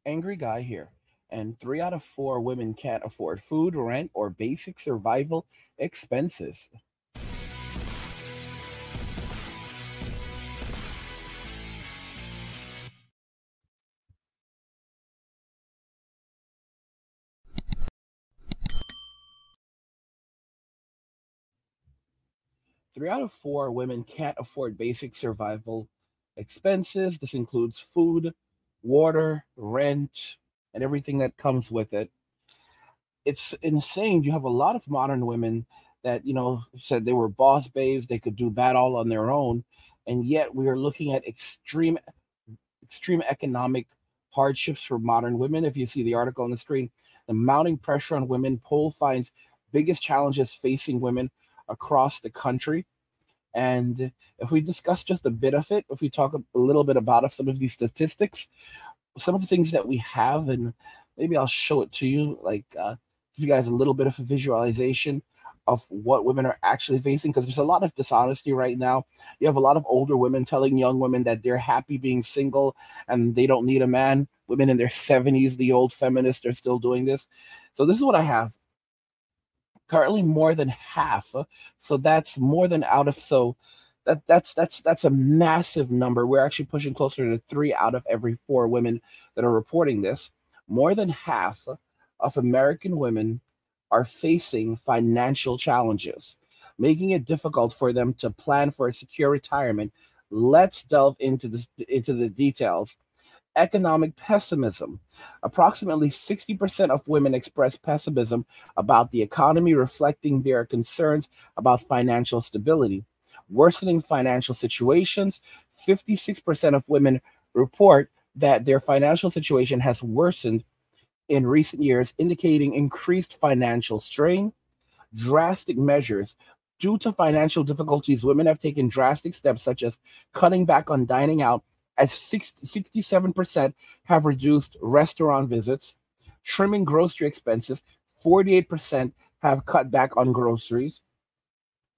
Angry guy here. And 3 out of 4 women can't afford food, rent, or basic survival expenses. 3 out of 4 women can't afford basic survival expenses. This includes food, water, rent, and everything that comes with it. It's insane. You have a lot of modern women that, said they were boss babes, they could do bad all on their own, and yet we are looking at extreme economic hardships for modern women. If you see the article on the screen, the mounting pressure on women poll finds biggest challenges facing women across the country. And if we discuss just a bit of it, if we talk a little bit about some of these statistics, some of the things that we have, and maybe I'll show it to you, like give you guys a little bit of a visualization of what women are actually facing, because there's a lot of dishonesty right now. You have a lot of older women telling young women that they're happy being single and they don't need a man. Women in their 70s, the old feminists, are still doing this. So this is what I have. Currently more than half. So that's more than out of so that's a massive number. We're actually pushing closer to 3 out of every 4 women that are reporting this. More than half of American women are facing financial challenges, making it difficult for them to plan for a secure retirement. Let's delve into the details. Economic pessimism. Approximately 60% of women express pessimism about the economy, reflecting their concerns about financial stability. Worsening financial situations. 56% of women report that their financial situation has worsened in recent years, indicating increased financial strain. Drastic measures. Due to financial difficulties, women have taken drastic steps such as cutting back on dining out, as 67% have reduced restaurant visits, trimming grocery expenses, 48% have cut back on groceries,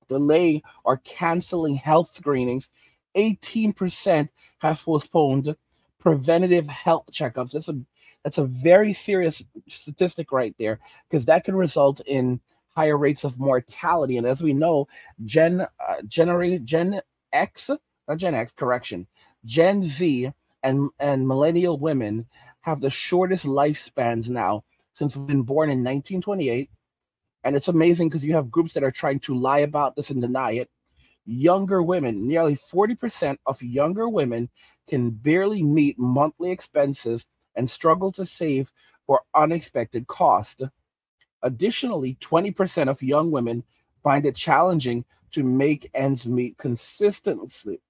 delaying or canceling health screenings, 18% have postponed preventative health checkups. That's a very serious statistic right there, because that can result in higher rates of mortality. And as we know, Gen X, not Gen X, correction, Gen Z and millennial women have the shortest lifespans now since we've been born in 1928. And it's amazing because you have groups that are trying to lie about this and deny it. Younger women, nearly 40% of younger women can barely meet monthly expenses and struggle to save for unexpected costs. Additionally, 20% of young women find it challenging to make ends meet consistently.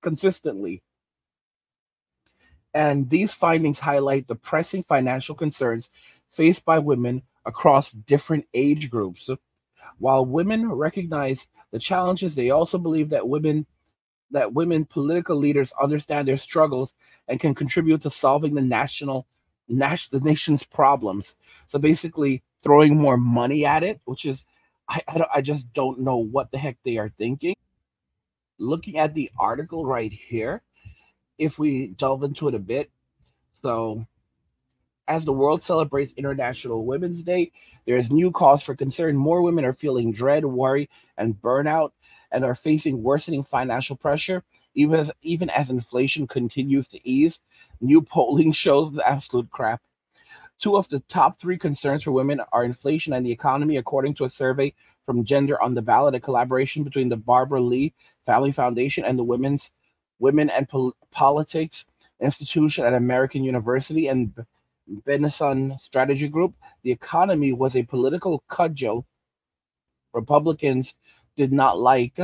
And these findings highlight the pressing financial concerns faced by women across different age groups. While women recognize the challenges, they also believe that women political leaders understand their struggles and can contribute to solving the nation's problems. So basically, throwing more money at it, which is I just don't know what the heck they are thinking. Looking at the article right here, if we delve into it a bit, so as the world celebrates International Women's Day, there is new cause for concern. More women are feeling dread, worry, and burnout, and are facing worsening financial pressure, even as inflation continues to ease. New polling shows the absolute crap. Two of the top three concerns for women are inflation and the economy, according to a survey from Gender on the Ballot, a collaboration between the Barbara Lee Family Foundation and the Women and Politics Institution at American University and Benison Strategy Group. The economy was a political cudgel Republicans did not like,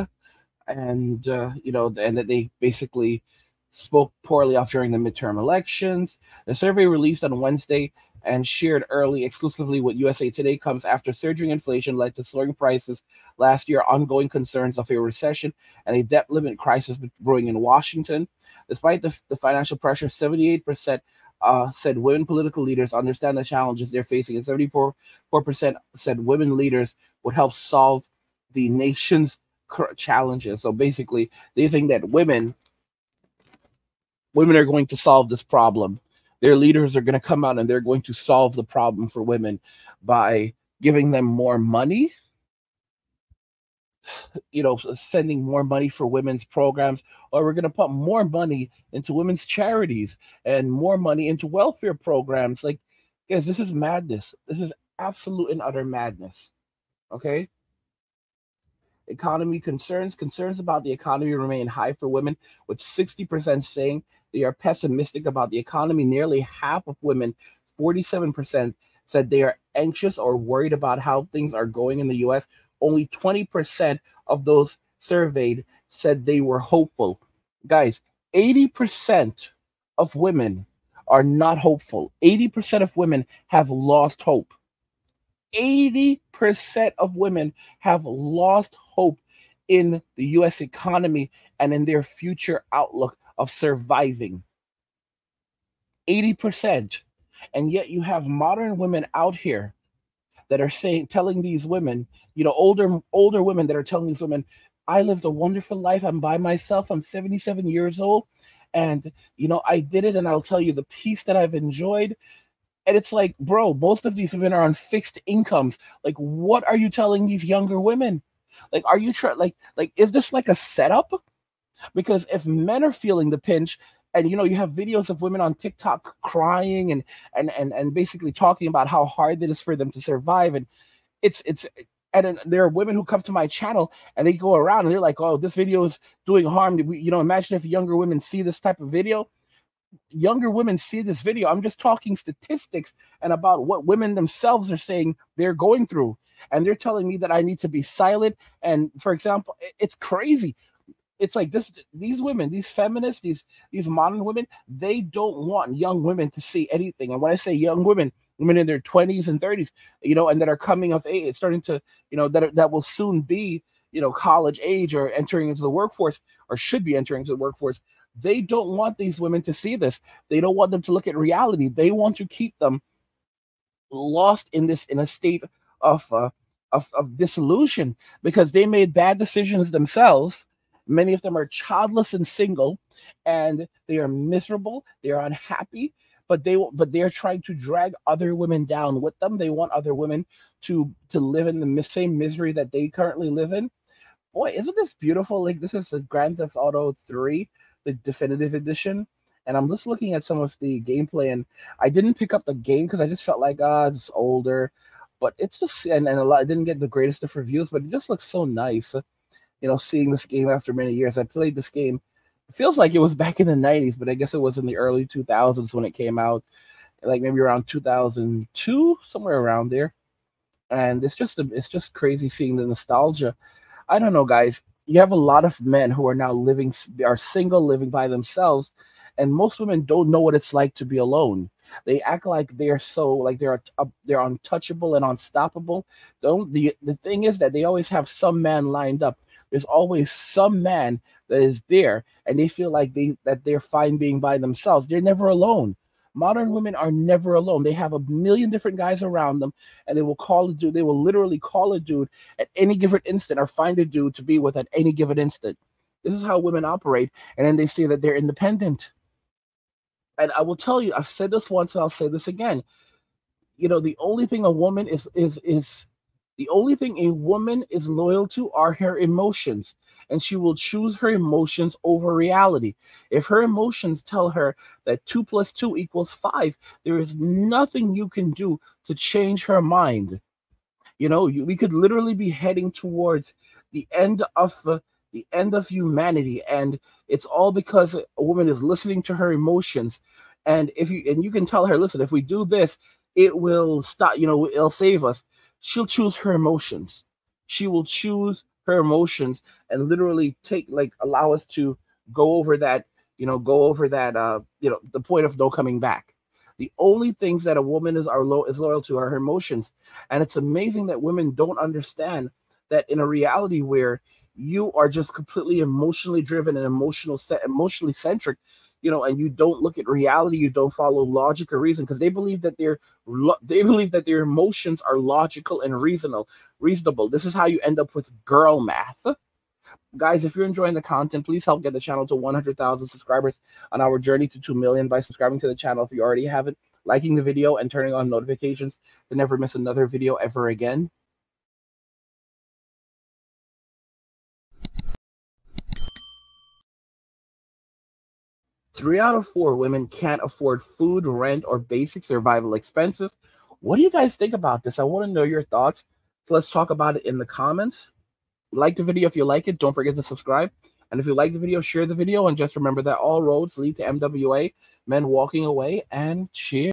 and that they basically spoke poorly of during the midterm elections. The survey released on Wednesday and shared early exclusively with USA Today comes after surging inflation led to soaring prices last year, ongoing concerns of a recession, and a debt limit crisis brewing in Washington. Despite the financial pressure, 78% said women political leaders understand the challenges they're facing, and 74% said women leaders would help solve the nation's challenges. So basically, they think that women are going to solve this problem. Their leaders are going to come out and they're going to solve the problem for women by giving them more money, sending more money for women's programs, or we're going to put more money into women's charities and more money into welfare programs. Like, guys, this is madness. This is absolute and utter madness. Okay. Economy concerns about the economy remain high for women, with 60% saying they are pessimistic about the economy. Nearly half of women, 47%, said they are anxious or worried about how things are going in the US. Only 20% of those surveyed said they were hopeful. Guys, 80% of women are not hopeful. 80% of women have lost hope. 80% of women have lost hope in the US economy and in their future outlook of surviving. 80%. And yet you have modern women out here that are telling these women, older women that are telling these women, I lived a wonderful life. I'm by myself. I'm 77 years old. And, I did it. And I'll tell you the peace that I've enjoyed. And it's like, bro, most of these women are on fixed incomes. Like, what are you telling these younger women? Like, are you is this like a setup? Because if men are feeling the pinch, and you have videos of women on TikTok crying and basically talking about how hard it is for them to survive, and it's and then there are women who come to my channel and they go around and they're like, oh, this video is doing harm. Imagine if younger women see this type of video. Younger women see this video. I'm just talking statistics and about what women themselves are saying they're going through. And they're telling me that I need to be silent. And for example, it's crazy. It's like these women, these feminists, these modern women, they don't want young women to see anything. And when I say young women, women in their 20s and 30s, and that are coming of age, starting to, that will soon be, college age or entering into the workforce, or should be entering into the workforce. They don't want these women to see this. They don't want them to look at reality. They want to keep them lost in a state of disillusion because they made bad decisions themselves. Many of them are childless and single, and they are miserable. They are unhappy, but they are trying to drag other women down with them. They want other women to live in the same misery that they currently live in. Boy, isn't this beautiful? Like, this is a Grand Theft Auto 3, the definitive edition. And I'm just looking at some of the gameplay, and I didn't pick up the game because I just felt like, it's older. But it's just, and a lot, I didn't get the greatest of reviews, but it just looks so nice, seeing this game after many years. I played this game. It feels like it was back in the 90s, but I guess it was in the early 2000s when it came out, like maybe around 2002, somewhere around there. And it's just crazy seeing the nostalgia. I don't know, guys. You have a lot of men who are now are single, living by themselves, and most women don't know what it's like to be alone. They act like they're they're untouchable and unstoppable. The thing is that they always have some man lined up. There's always some man that is there, and they feel like they're fine being by themselves. They're never alone. Modern women are never alone. They have a million different guys around them, and they will call a dude. They will literally call a dude at any given instant, or find a dude to be with at any given instant. This is how women operate, and then they say that they're independent. And I will tell you, I've said this once, and I'll say this again. The only thing a woman is the only thing a woman is loyal to are her emotions, and she will choose her emotions over reality. If her emotions tell her that 2 + 2 = 5, there is nothing you can do to change her mind. We could literally be heading towards the end of humanity, and it's all because a woman is listening to her emotions. And you can tell her, listen, if we do this, it will stop. It'll save us. She'll choose her emotions. She will choose her emotions and literally allow us to go over that, the point of no coming back. The only things that a woman is loyal to are her emotions. And it's amazing that women don't understand that in a reality where you are just completely emotionally driven and emotionally centric, and you don't look at reality, you don't follow logic or reason, because they believe that their emotions are logical and reasonable. This is how you end up with girl math. Guys, if you're enjoying the content, please help get the channel to 100,000 subscribers on our journey to 2 million by subscribing to the channel if you already haven't, liking the video, and turning on notifications to never miss another video ever again. Three out of four women can't afford food, rent, or basic survival expenses. What do you guys think about this? I want to know your thoughts. So let's talk about it in the comments. Like the video if you like it. Don't forget to subscribe. And if you like the video, share the video. And just remember that all roads lead to MWA, men walking away, and cheers.